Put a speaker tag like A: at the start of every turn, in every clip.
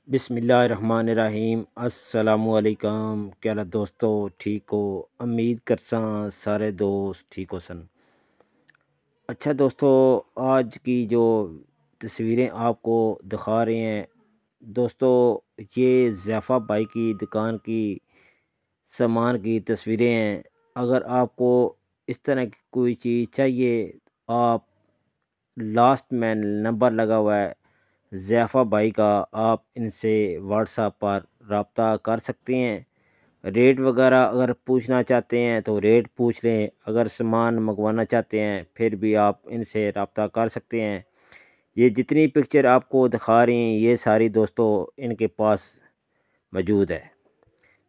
A: बिस्मिल्लाहिर्रहमानिर्रहीम। अस्सलामुअलैकुम। क्या हाल है दोस्तों, ठीक हो? उम्मीद करसा सारे दोस्त ठीक हो सन। अच्छा दोस्तों, आज की जो तस्वीरें आपको दिखा रहे हैं दोस्तों, ये ज़ैफ़ा भाई की दुकान की सामान की तस्वीरें हैं। अगर आपको इस तरह की कोई चीज़ चाहिए, आप लास्ट में नंबर लगा हुआ है ज़ैफ़ा भाई का, आप इनसे व्हाट्सएप पर रब्ता कर सकते हैं। रेट वगैरह अगर पूछना चाहते हैं तो रेट पूछ लें, अगर सामान मंगवाना चाहते हैं फिर भी आप इनसे रब्ता कर सकते हैं। ये जितनी पिक्चर आपको दिखा रही हैं ये सारी दोस्तों इनके पास मौजूद है।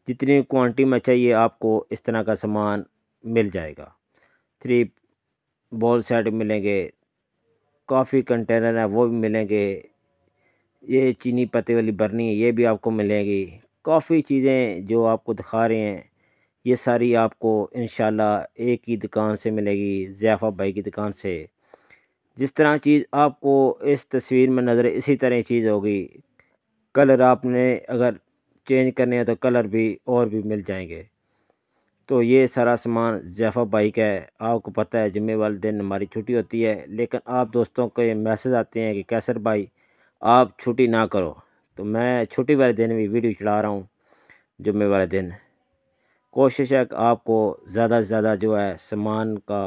A: जितनी क्वांटिटी में चाहिए आपको इस तरह का सामान मिल जाएगा। 3 बॉल सेट मिलेंगे, काफ़ी कंटेनर हैं वो भी मिलेंगे, ये चीनी पत्ते वाली बरनी है ये भी आपको मिलेगी। काफ़ी चीज़ें जो आपको दिखा रहे हैं ये सारी आपको इंशाल्लाह एक ही दुकान से मिलेगी, ज़ैफ़ा भाई की दुकान से। जिस तरह चीज़ आपको इस तस्वीर में नज़र इसी तरह चीज़ होगी। कलर आपने अगर चेंज करने हैं तो कलर भी और भी मिल जाएंगे। तो ये सारा सामान ज़ैफ़ा भाई का है। आपको पता है जुम्मे वाले दिन हमारी छुट्टी होती है, लेकिन आप दोस्तों को ये मैसेज आते हैं कि कैसर भाई आप छुट्टी ना करो, तो मैं छुट्टी वाले दिन भी वीडियो चला रहा हूँ। जुम्मे वाले दिन कोशिश है कि आपको ज़्यादा से ज़्यादा जो है सामान का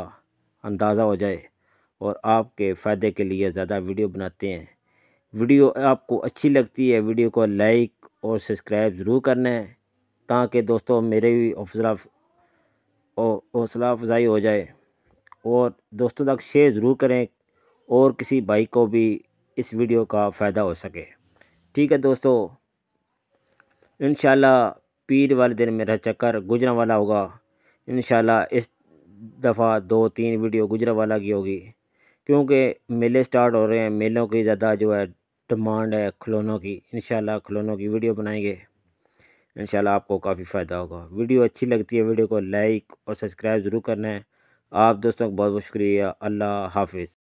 A: अंदाज़ा हो जाए और आपके फ़ायदे के लिए ज़्यादा वीडियो बनाते हैं। वीडियो आपको अच्छी लगती है, वीडियो को लाइक और सब्सक्राइब ज़रूर करना है, ताकि दोस्तों मेरे भी हौसला अफजाई हो जाए। और दोस्तों तक शेयर ज़रूर करें और किसी भाई को भी इस वीडियो का फ़ायदा हो सके। ठीक है दोस्तों, इंशाल्लाह पीर वाले दिन मेरा चक्कर गुजरा वाला होगा। इंशाल्लाह इस दफ़ा 2-3 वीडियो गुजरा वाला की होगी, क्योंकि मेले स्टार्ट हो रहे हैं। मेलों की ज़्यादा जो है डिमांड है खिलौनों की। इंशाल्लाह खिलौनों की वीडियो बनाएंगे, इंशाल्लाह आपको काफ़ी फ़ायदा होगा। वीडियो अच्छी लगती है, वीडियो को लाइक और सब्सक्राइब ज़रूर करना है। आप दोस्तों का बहुत बहुत शुक्रिया। अल्लाह हाफिज़।